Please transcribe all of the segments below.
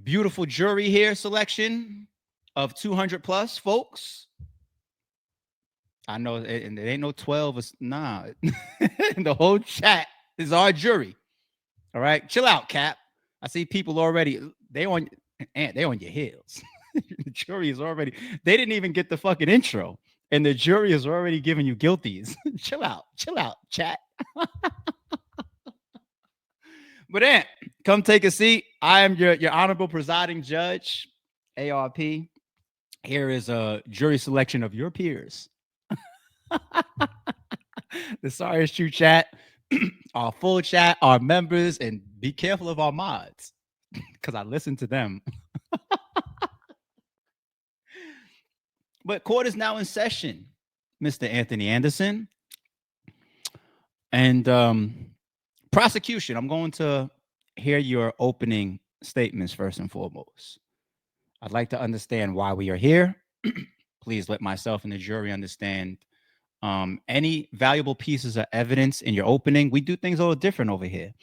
Beautiful jury here selection of 200 plus folks. I know it ain't no 12. Nah. The whole chat is our jury. All right. Chill out, Cap. I see people already. They on your heels. The jury is already. They didn't even get the fucking intro. And the jury is already giving you guilties. Chill out, chat. But then, come take a seat. I am your honorable presiding judge, ARP. Here is a jury selection of your peers. The Sorry is True chat, our full chat, our members, and be careful of our mods because I listen to them. But court is now in session, Mr. Anthony Anderson. And prosecution, I'm going to hear your opening statements first and foremost. I'd like to understand why we are here. Please let myself and the jury understand any valuable pieces of evidence in your opening. We do things a little different over here.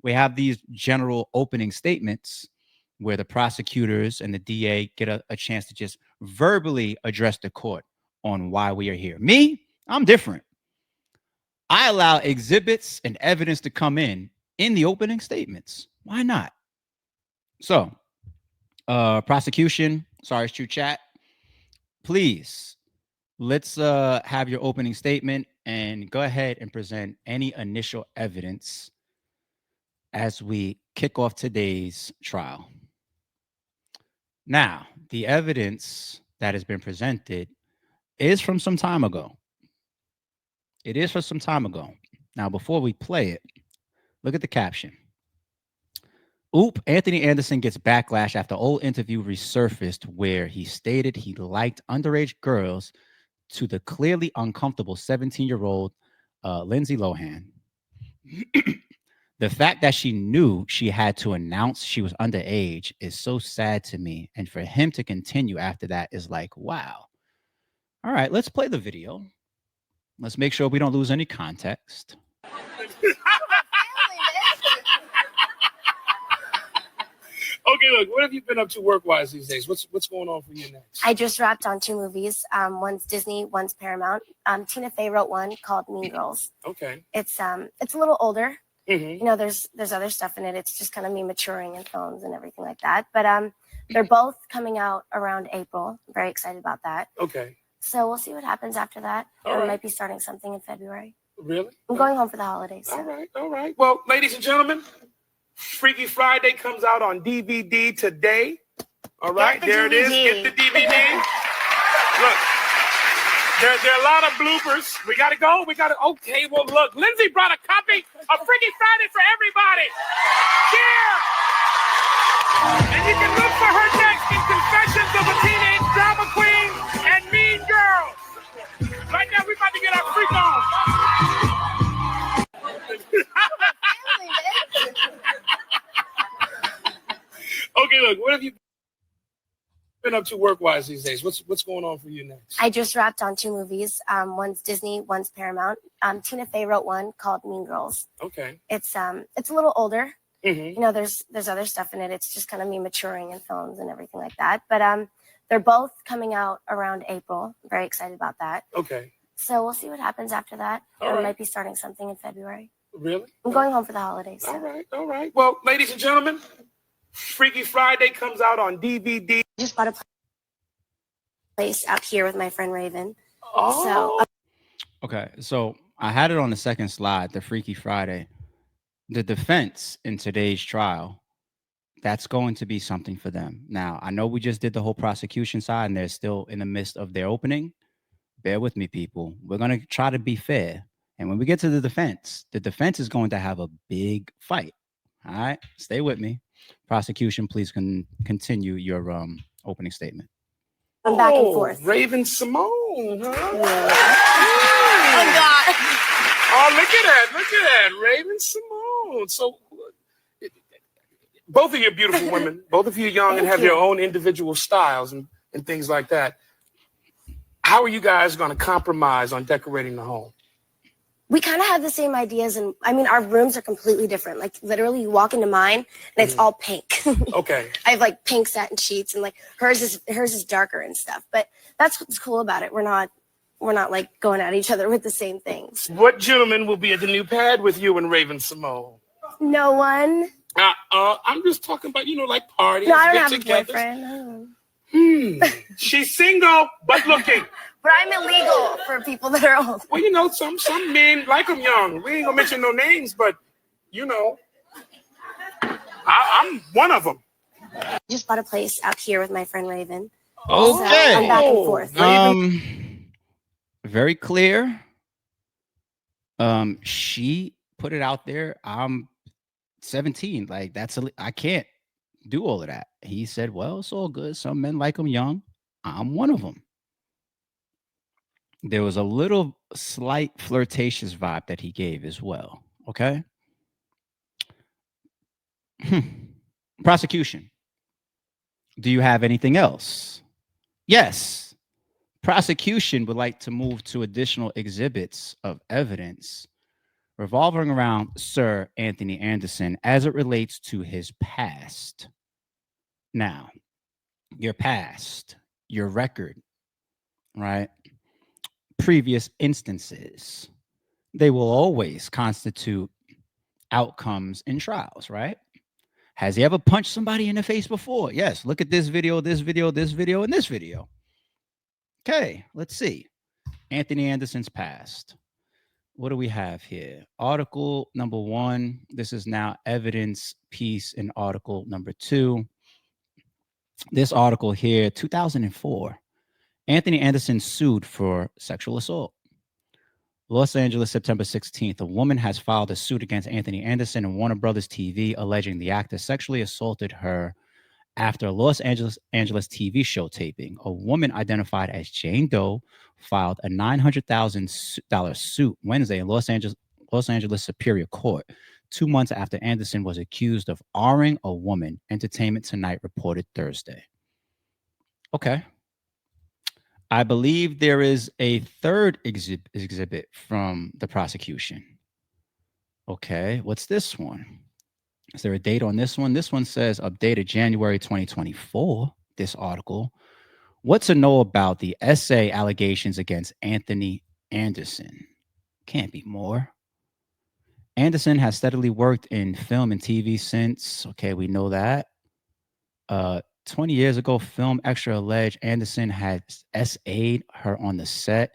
We have these general opening statements where the prosecutors and the DA get a chance to just verbally address the court on why we are here. Me, I'm different. I allow exhibits and evidence to come in the opening statements. Why not? So, prosecution, Sorry it's True chat, please, let's have your opening statement and go ahead and present any initial evidence as we kick off today's trial. Now, the evidence that has been presented is from some time ago. It is from some time ago. Now, before we play it, look at the caption. Oop, Anthony Anderson gets backlash after old interview resurfaced where he stated he liked underage girls to the clearly uncomfortable 17-year-old Lindsay Lohan. The fact that she knew she had to announce she was underage is so sad to me. And for him to continue after that is like, wow. All right, let's play the video. Let's make sure we don't lose any context. Okay, look, what have you been up to work-wise these days? What's going on for you next? I just wrapped on 2 movies. One's Disney, one's Paramount. Tina Fey wrote one called Mean Girls. Okay. It's a little older. Mm-hmm. You know, there's other stuff in it. It's just kind of me maturing in films and everything like that. But they're both coming out around April. I'm very excited about that. Okay. So we'll see what happens after that. All I right. might be starting something in February. Really? I'm going home for the holidays. All right. Well, ladies and gentlemen, Freaky Friday comes out on DVD today. All right, there it is. Get the DVD. Look, there are a lot of bloopers. We got to go. Okay, well, look, Lindsay brought a copy of Freaky Friday for everybody. Cheer! And you can look for her next in Confessions of a Teenage Drama Queen and Mean Girls. Right now, we're about to get our freak on. Okay, look, what have you been up to work-wise these days? What's going on for you next? I just wrapped on 2 movies. One's Disney, one's Paramount. Tina Fey wrote one called Mean Girls. Okay. It's a little older. Mm-hmm. You know, there's other stuff in it. It's just kind of me maturing in films and everything like that. But they're both coming out around April. I'm very excited about that. Okay. So we'll see what happens after that. All I right. might be starting something in February. Really? I'm going home for the holidays. All right. Well, ladies and gentlemen, Freaky Friday comes out on DVD. I just bought a place out here with my friend Raven. Oh. Okay, so I had it on the second slide, the Freaky Friday. The defense in today's trial, that's going to be something for them. Now, I know we just did the whole prosecution side and they're still in the midst of their opening. Bear with me, people. We're going to try to be fair. And when we get to the defense is going to have a big fight. All right, stay with me. Prosecution, please continue your opening statement. I'm back and forth. Raven Simone, huh? Yeah. Oh, God. Oh, look at that. Raven Simone. So, both of you are beautiful women. Both of you are young and have your own individual styles and things like that. How are you guys going to compromise on decorating the home? We kind of have the same ideas, and I mean, our rooms are completely different. Like literally, you walk into mine, and it's all pink. Okay. I have like pink satin sheets, and like hers is darker and stuff. But that's what's cool about it. We're not like going at each other with the same things. What gentleman will be at the new pad with you and Raven Simone? No one. I'm just talking about, like parties. No, I don't have a boyfriend. She's single, but looking. But I'm illegal for people that are old. Well, some men like them young. We ain't gonna mention no names, but I'm one of them. Just bought a place out here with my friend Raven. Okay. So I'm back and forth. Very clear. She put it out there. I'm 17. Like I can't do all of that. He said, well, it's all good. Some men like them young. I'm one of them. There was a little slight flirtatious vibe that he gave as well. Okay. Prosecution. Do you have anything else? Yes. Prosecution would like to move to additional exhibits of evidence revolving around Sir Anthony Anderson as it relates to his past. Now, your past, your record, right? Previous instances, they will always constitute outcomes in trials, right? Has he ever punched somebody in the face before? Yes. Look at this video, this video, this video, and this video. Okay, let's see. Anthony Anderson's past. What do we have here? Article number 1. This is now evidence piece in article number 2. This article here, 2004. Anthony Anderson sued for sexual assault. Los Angeles, September 16th. A woman has filed a suit against Anthony Anderson and Warner Brothers TV, alleging the actor sexually assaulted her after a Los Angeles TV show taping. A woman identified as Jane Doe filed a $900,000 suit Wednesday in Los Angeles Superior Court, 2 months after Anderson was accused of R-ing a woman, Entertainment Tonight reported Thursday. Okay. I believe there is a third exhibit from the prosecution. Okay, what's this one? Is there a date on this one? This one says updated January 2024, this article. What to know about the essay allegations against Anthony Anderson? Can't be more. Anderson has steadily worked in film and TV since, okay, we know that. 20 years ago, film extra alleged Anderson had SA'd her on the set.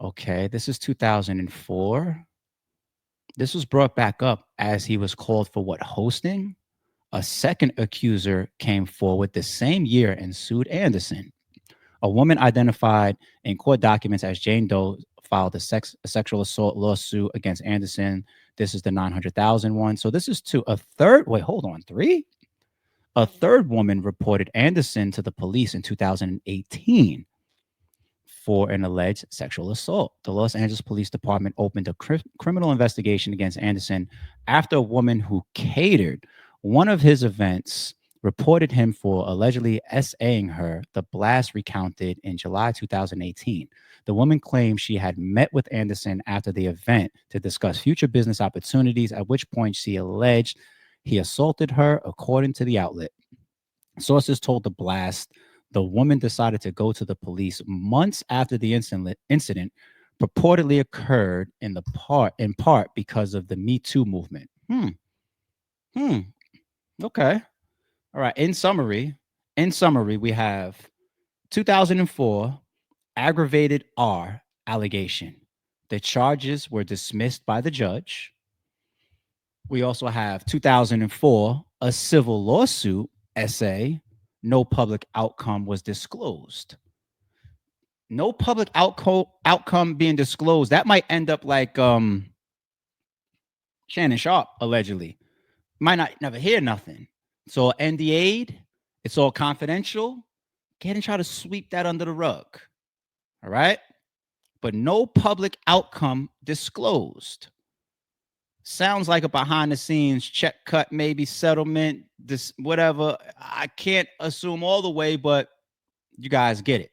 Okay, this is 2004. This was brought back up as he was called for hosting? A second accuser came forward the same year and sued Anderson. A woman identified in court documents as Jane Doe filed a sexual assault lawsuit against Anderson. This is the $900,000 one. So this is three? A third woman reported Anderson to the police in 2018 for an alleged sexual assault. The Los Angeles Police Department opened a criminal investigation against Anderson after a woman who catered one of his events reported him for allegedly SAing her. The blast recounted in July 2018. The woman claimed she had met with Anderson after the event to discuss future business opportunities, at which point she alleged he assaulted her, according to the outlet. Sources told the blast the woman decided to go to the police months after the incident purportedly occurred in part because of the Me Too movement. Okay. All right. In summary, we have 2004 aggravated R allegation. The charges were dismissed by the judge. We also have 2004, a civil lawsuit essay. No public outcome was disclosed. No public outcome being disclosed. That might end up like Shannon Sharp, allegedly. Might not never hear nothing. It's all NDA'd. It's all confidential. Can't try to sweep that under the rug. All right? But no public outcome disclosed. Sounds like a behind the scenes check cut, maybe settlement, this whatever. I can't assume all the way, but you guys get it.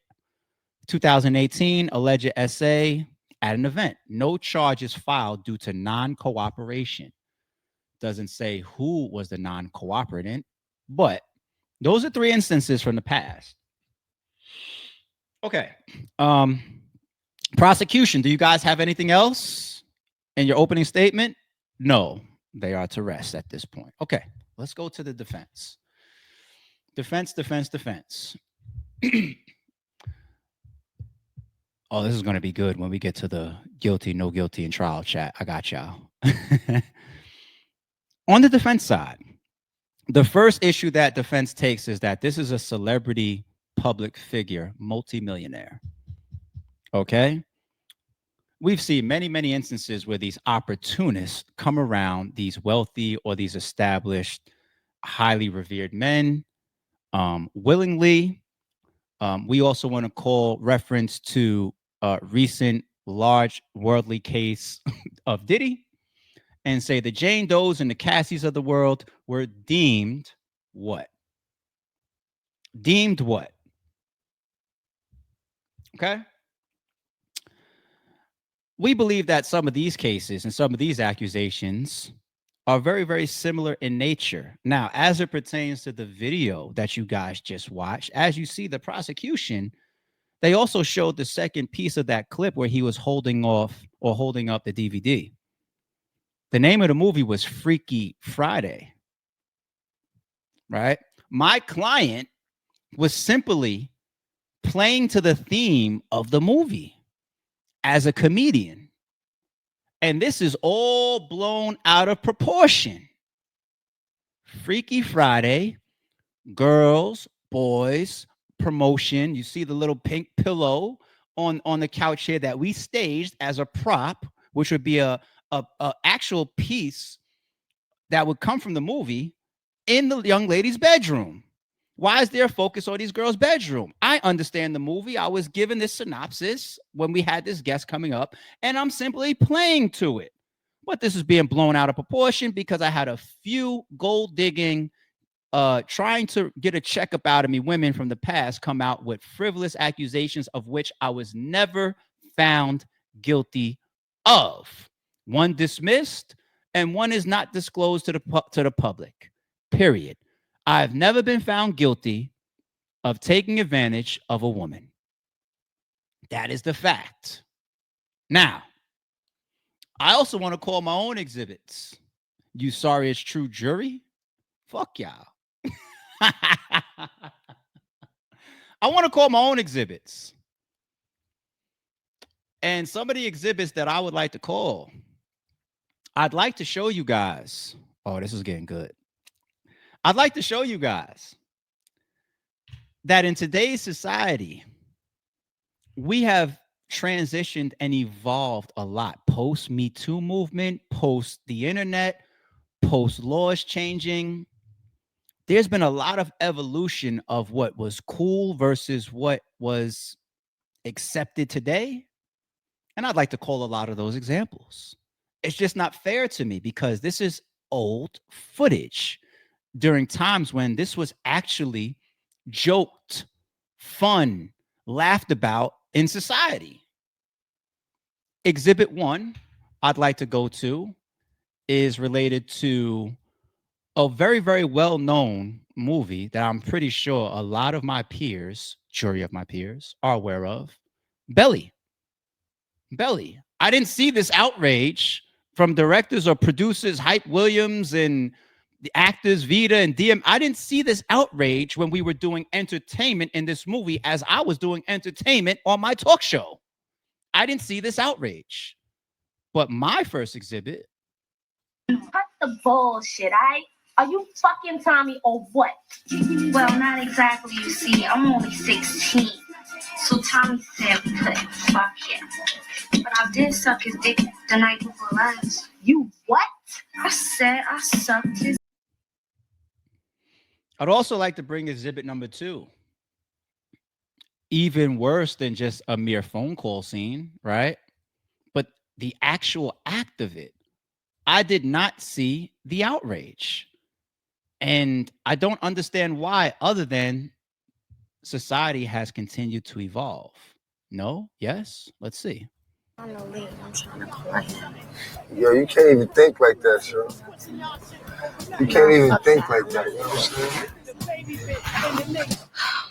2018 alleged essay at an event. No charges filed due to non-cooperation. Doesn't say who was the non-cooperatant, but those are 3 instances from the past. Okay. Prosecution, do you guys have anything else in your opening statement? No, they are to rest at this point. Okay, let's go to the defense. Defense. Oh, this is going to be good when we get to the guilty, no guilty, and trial chat. I got y'all. On the defense side, the first issue that defense takes is that this is a celebrity public figure, multimillionaire. Okay? We've seen many, many instances where these opportunists come around these wealthy or these established, highly revered men willingly. We also want to call reference to a recent large worldly case of Diddy and say the Jane Does and the Cassies of the world were deemed what? Deemed what? Okay? We believe that some of these cases and some of these accusations are very, very similar in nature. Now, as it pertains to the video that you guys just watched, as you see the prosecution, they also showed the second piece of that clip where he was holding up the DVD. The name of the movie was Freaky Friday, right? My client was simply playing to the theme of the movie as a comedian. And this is all blown out of proportion. Freaky Friday, girls, boys, promotion. You see the little pink pillow on the couch here that we staged as a prop, which would be a actual piece that would come from the movie in the young lady's bedroom. Why is there a focus on these girls' bedroom? I understand the movie. I was given this synopsis when we had this guest coming up, and I'm simply playing to it. But this is being blown out of proportion because I had a few gold digging, trying to get a checkup out of me women from the past come out with frivolous accusations of which I was never found guilty of. One dismissed and one is not disclosed to the public, period. I've never been found guilty of taking advantage of a woman. That is the fact. Now, I also want to call my own exhibits. You sorry it's true jury? Fuck y'all. I want to call my own exhibits. And some of the exhibits that I would like to call, I'd like to show you guys. Oh, this is getting good. I'd like to show you guys that in today's society, we have transitioned and evolved a lot post Me Too movement, post the internet, post laws changing. There's been a lot of evolution of what was cool versus what was accepted today. And I'd like to call a lot of those examples. It's just not fair to me because this is old footage during times when this was actually joked, fun, laughed about in society. Exhibit 1 I'd like to go to is related to a very, very well-known movie that I'm pretty sure a lot of my peers, jury of my peers, are aware of. Belly. I didn't see this outrage from directors or producers, Hype Williams and the actors Vita and DM. I didn't see this outrage when we were doing entertainment in this movie as I was doing entertainment on my talk show. I didn't see this outrage. But my first exhibit. Cut the bullshit, Are you fucking Tommy or what? Well, not exactly, you see. I'm only 16. So Tommy said we couldn't fuck him. But I did suck his dick the night before last. You what? I said I sucked his. I'd also like to bring exhibit number 2. Even worse than just a mere phone call scene, right? But the actual act of it. I did not see the outrage. And I don't understand why, other than society has continued to evolve. No? Yes? Let's see. On the lead, I'm trying to call him. Yo, you can't even think like that, sir. You can't even think like that, you know what I'm saying?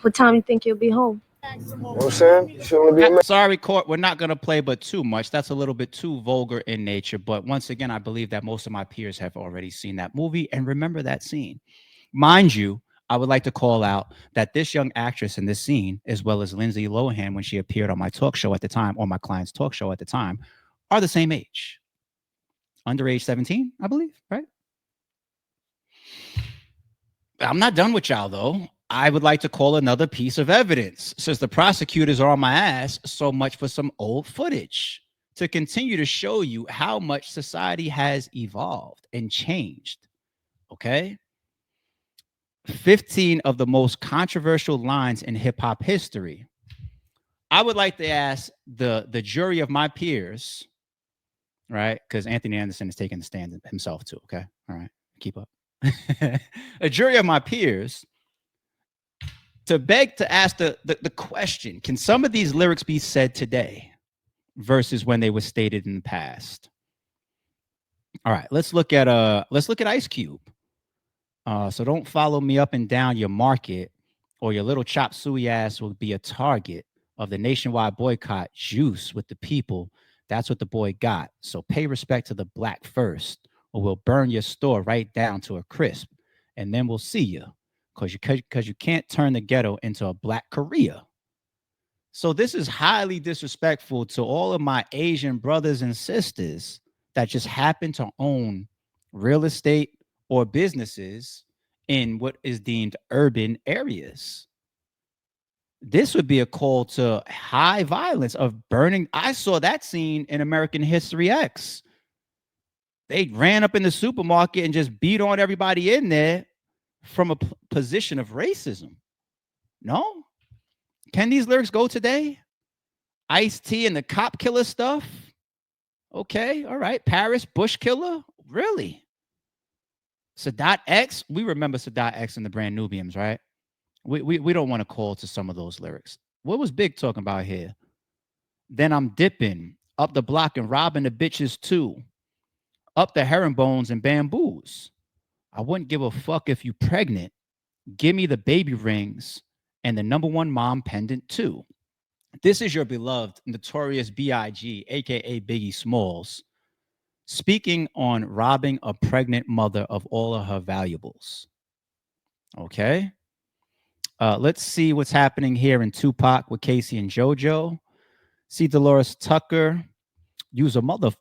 What time you think you'll be home? You know what I'm saying? You still wanna be a man? Sorry, court, we're not going to play but too much. That's a little bit too vulgar in nature. But once again, I believe that most of my peers have already seen that movie and remember that scene. Mind you, I would like to call out that this young actress in this scene, as well as Lindsay Lohan when she appeared on my talk show at the time, or my client's talk show at the time, are the same age. Underage 17, I believe, right? I'm not done with y'all, though. I would like to call another piece of evidence. Since the prosecutors are on my ass, so much for some old footage to continue to show you how much society has evolved and changed. Okay? 15 of the most controversial lines in hip hop history. I would like to ask the jury of my peers, right? Because Anthony Anderson is taking the stand himself too. Okay. All right. Keep up. A jury of my peers to beg to ask the question, can some of these lyrics be said today versus when they were stated in the past? All right, let's look at Ice Cube. So don't follow me up and down your market, or your little chop suey ass will be a target of the nationwide boycott. Juice with the people. That's what the boy got. So pay respect to the black first, or we'll burn your store right down to a crisp, and then we'll see you. Because you can't turn the ghetto into a black Korea. So this is highly disrespectful to all of my Asian brothers and sisters that just happen to own real estate or businesses in what is deemed urban areas. This would be a call to high violence of burning. I saw that scene in American History X. They ran up in the supermarket and just beat on everybody in there from a position of racism. No? Can these lyrics go today? Ice-T and the cop killer stuff? Okay, all right. Paris, Bush killer? Really? Sadat X? We remember Sadat X and the Brand Nubians, right? We don't want to call to some of those lyrics. What was Big talking about here? Then I'm dipping up the block and robbing the bitches too. Up the herringbones and bamboos. I wouldn't give a fuck if you pregnant. Give me the baby rings and the #1 mom pendant too. This is your beloved Notorious B.I.G., a.k.a. Biggie Smalls, speaking on robbing a pregnant mother of all of her valuables. Okay. Let's see what's happening here in Tupac with Casey and JoJo. See Dolores Tucker use a mother.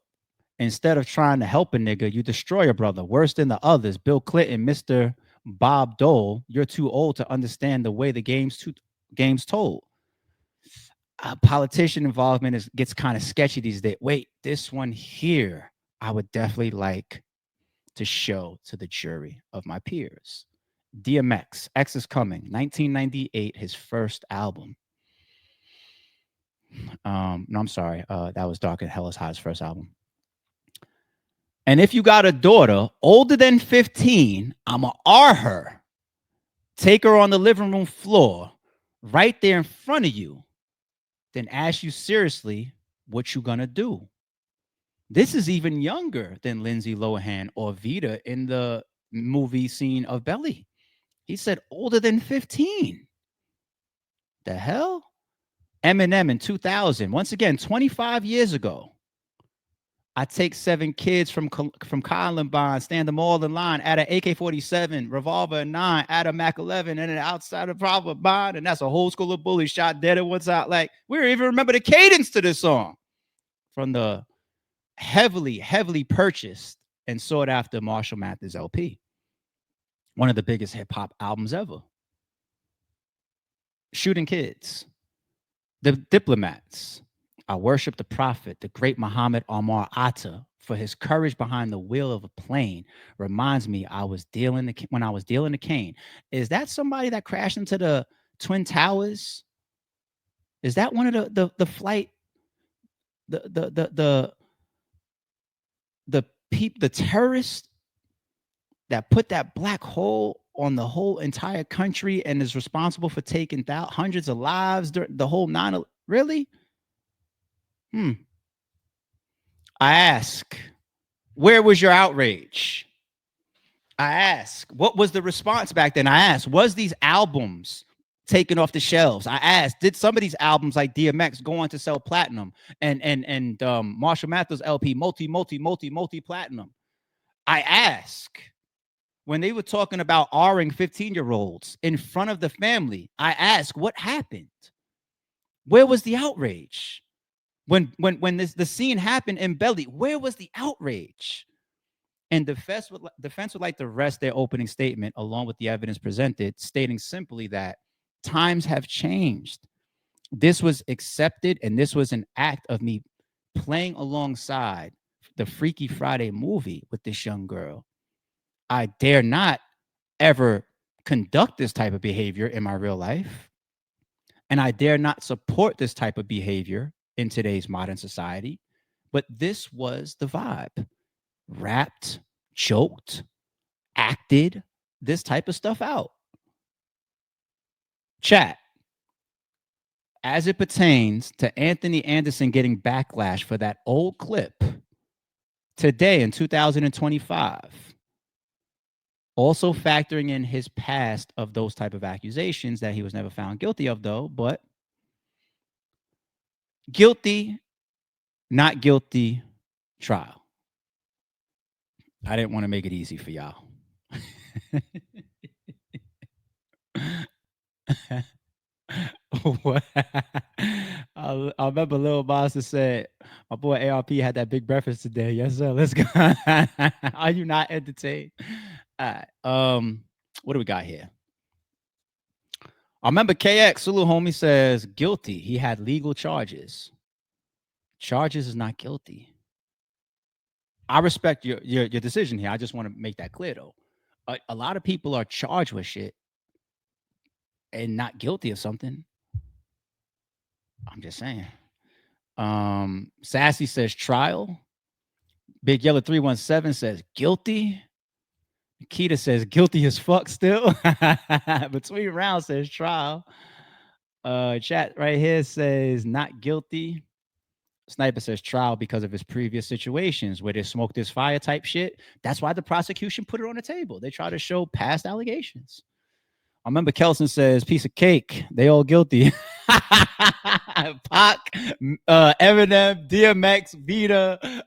Instead of trying to help a nigga, you destroy a brother. Worse than the others. Bill Clinton, Mr. Bob Dole, you're too old to understand the way the game's told. Politician involvement gets kind of sketchy these days. Wait, this one here, I would definitely like to show to the jury of my peers. DMX, X is Coming, 1998, his first album. No, I'm sorry. That was Dark and Hell is Hot's first album. And if you got a daughter older than 15, I'ma R her. Take her on the living room floor right there in front of you. Then ask you seriously what you gonna do. This is even younger than Lindsay Lohan or Vita in the movie scene of Belly. He said older than 15. The hell? Eminem in 2000. Once again, 25 years ago. I take 7 kids from Columbine, stand them all in line, add an AK-47, revolver 9, add a Mac 11, and an outside of proper bond, and that's a whole school of bullies shot dead at what's out. Like, we don't even remember the cadence to this song from the heavily purchased and sought after Marshall Mathers LP. One of the biggest hip hop albums ever. Shooting kids. The Diplomats. I worship the prophet, the great Muhammad Omar Atta, for his courage behind the wheel of a plane. Reminds me when I was dealing the cane. Is that somebody that crashed into the Twin Towers? Is that one of the flight? The terrorist that put that black hole on the whole entire country and is responsible for taking hundreds of lives during the whole 9/11? Really? I ask, where was your outrage? I ask, what was the response back then? I asked, was these albums taken off the shelves? I asked, did some of these albums like DMX go on to sell platinum and Marshall Mathers LP multi platinum? I ask, when they were talking about R-ing 15-year-olds in front of the family, I ask, what happened? Where was the outrage? When the scene happened in Belly, where was the outrage? And defense would like to rest their opening statement along with the evidence presented, stating simply that times have changed. This was accepted, and this was an act of me playing alongside the Freaky Friday movie with this young girl. I dare not ever conduct this type of behavior in my real life. And I dare not support this type of behavior in today's modern society. But this was the vibe. Rapped, joked, acted this type of stuff out. Chat. As it pertains to Anthony Anderson getting backlash for that old clip today in 2025, also factoring in his past of those type of accusations that he was never found guilty of, though, but guilty, not guilty, trial. I didn't want to make it easy for y'all. What? I remember Lil Monster said, my boy ARP had that big breakfast today. Yes, sir. Let's go. Are you not entertained? All right. What do we got here? I remember KX, Sulu homie, says guilty. He had legal charges. Charges is not guilty. I respect your decision here. I just want to make that clear, though. A lot of people are charged with shit and not guilty of something. I'm just saying. Sassy says trial. Big Yellow 317 says guilty. Keita says guilty as fuck still. Between rounds says trial. Chat right here says not guilty. Sniper says trial because of his previous situations where they smoked this fire type shit. That's why the prosecution put it on the table. They try to show past allegations. I remember Kelson says piece of cake. They all guilty. Pac, Eminem, DMX, Vita,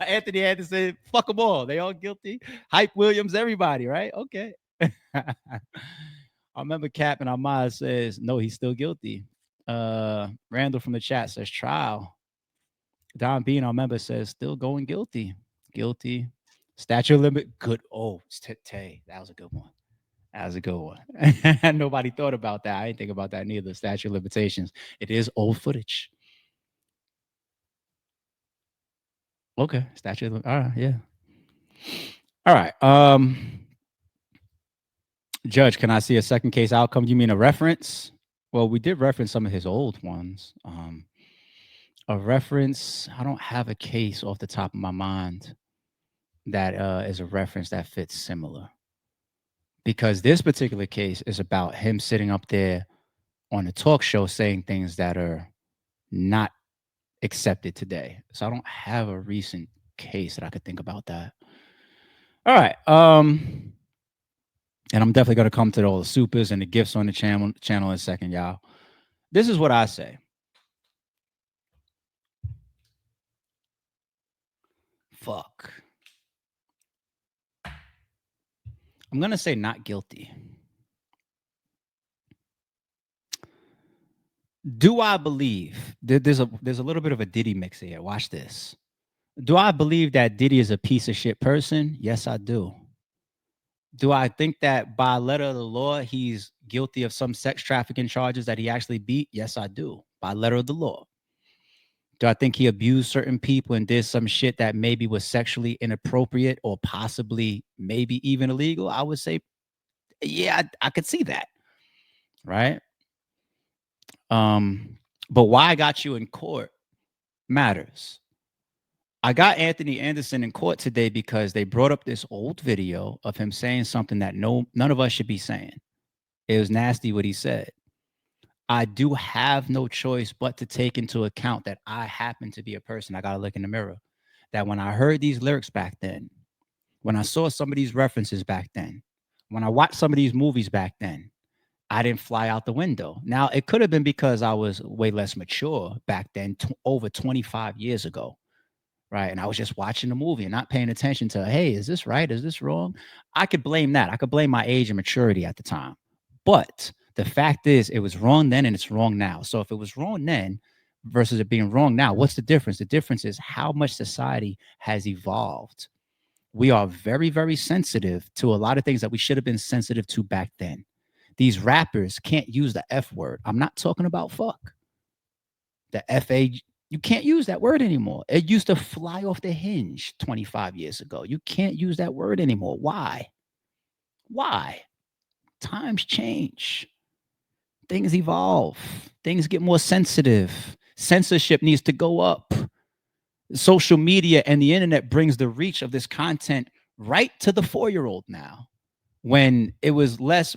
Anthony Anderson, fuck them all. They all guilty. Hype Williams, everybody, right? Okay. I remember Cap and Ahmad says, no, he's still guilty. Randall from the chat says trial. Don Bean, I remember, says still going guilty. Guilty. Statute limit, good. Oh, Tay. That was a good one. That was a good one. Nobody thought about that. I didn't think about that neither. Statute of limitations. It is old footage. Okay. Statute of all right, yeah. All right. Judge, can I see a second case outcome? You mean a reference? Well, we did reference some of his old ones. A reference, I don't have a case off the top of my mind that is a reference that fits similar. Because this particular case is about him sitting up there on a talk show saying things that are not accepted today. So I don't have a recent case that I could think about that. All right. And I'm definitely going to come to all the supers and the gifts on the channel in a second, y'all. This is what I say. Fuck. I'm going to say not guilty. Do I believe there's a little bit of a Diddy mix here? Watch this. Do I believe that Diddy is a piece of shit person? Yes, I do. Do I think that by letter of the law, he's guilty of some sex trafficking charges that he actually beat? Yes, I do. By letter of the law. Do I think he abused certain people and did some shit that maybe was sexually inappropriate or possibly maybe even illegal? I would say, yeah, I could see that. Right? But why I got you in court matters. I got Anthony Anderson in court today because they brought up this old video of him saying something that none of us should be saying. It was nasty what he said. I do have no choice but to take into account that I happen to be a person. I got to look in the mirror. that when I heard these lyrics back then, when I saw some of these references back then, when I watched some of these movies back then, I didn't fly out the window. Now, it could have been because I was way less mature back then, over 25 years ago, right? And I was just watching the movie and not paying attention to, hey, is this right? Is this wrong? I could blame that. I could blame my age and maturity at the time. But the fact is, it was wrong then and it's wrong now. So if it was wrong then versus it being wrong now, what's the difference? The difference is how much society has evolved. We are very, very sensitive to a lot of things that we should have been sensitive to back then. These rappers can't use the F word. I'm not talking about fuck. The F-A, you can't use that word anymore. It used to fly off the hinge 25 years ago. You can't use that word anymore. Why? Why? Times change. Things evolve. Things get more sensitive. Censorship needs to go up. Social media and the internet brings the reach of this content right to the 4-year-old now, when it was less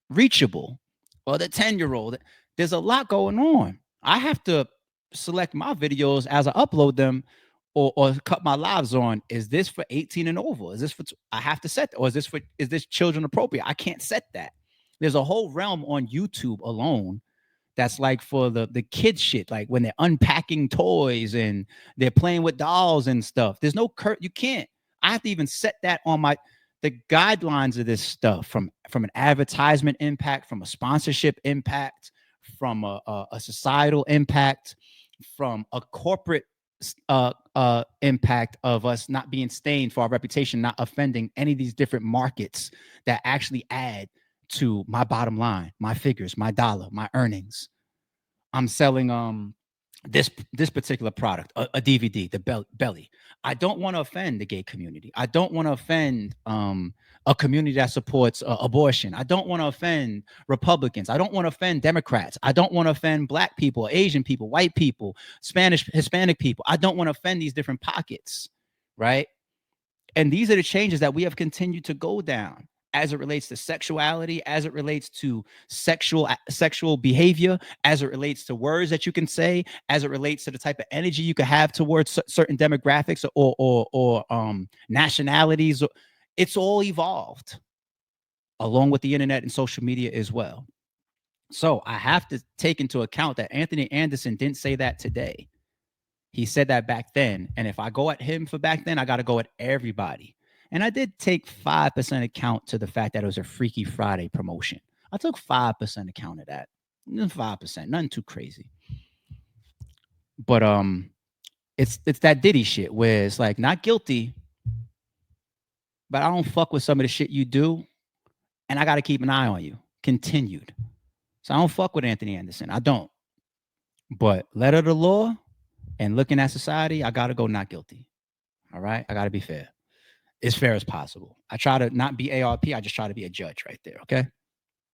reachable, or the 10-year-old. There's a lot going on. I have to select my videos as I upload them, or cut my lives on. Is this for 18 and over? Is this for, I have to set that, or is this children appropriate? I can't set that. There's a whole realm on YouTube alone that's like for the kid shit, like when they're unpacking toys and they're playing with dolls and stuff. There's no you can't. I have to even set that on the guidelines of this stuff, from an advertisement impact, from a sponsorship impact, from a societal impact, from a corporate impact of us not being stained for our reputation, not offending any of these different markets that actually add to my bottom line, my figures, my dollar, my earnings. I'm selling this particular product, a DVD, the belly. I don't want to offend the gay community. I don't want to offend a community that supports abortion. I don't want to offend Republicans. I don't want to offend Democrats. I don't want to offend Black people, Asian people, white people, Spanish, Hispanic people. I don't want to offend these different pockets, right? And these are the changes that we have continued to go down, as it relates to sexuality, as it relates to sexual behavior, as it relates to words that you can say, as it relates to the type of energy you can have towards certain demographics or nationalities. It's all evolved along with the internet and social media as well. So I have to take into account that Anthony Anderson didn't say that today. He said that back then. And if I go at him for back then, I got to go at everybody. And I did take 5% account to the fact that it was a Freaky Friday promotion. I took 5% account of that. 5%, nothing too crazy. But it's that Diddy shit where it's like, not guilty, but I don't fuck with some of the shit you do, and I got to keep an eye on you. Continued. So I don't fuck with Anthony Anderson. I don't. But letter of the law and looking at society, I got to go not guilty. All right? I got to be fair. As fair as possible. I try to not be ARP. I just try to be a judge right there. Okay?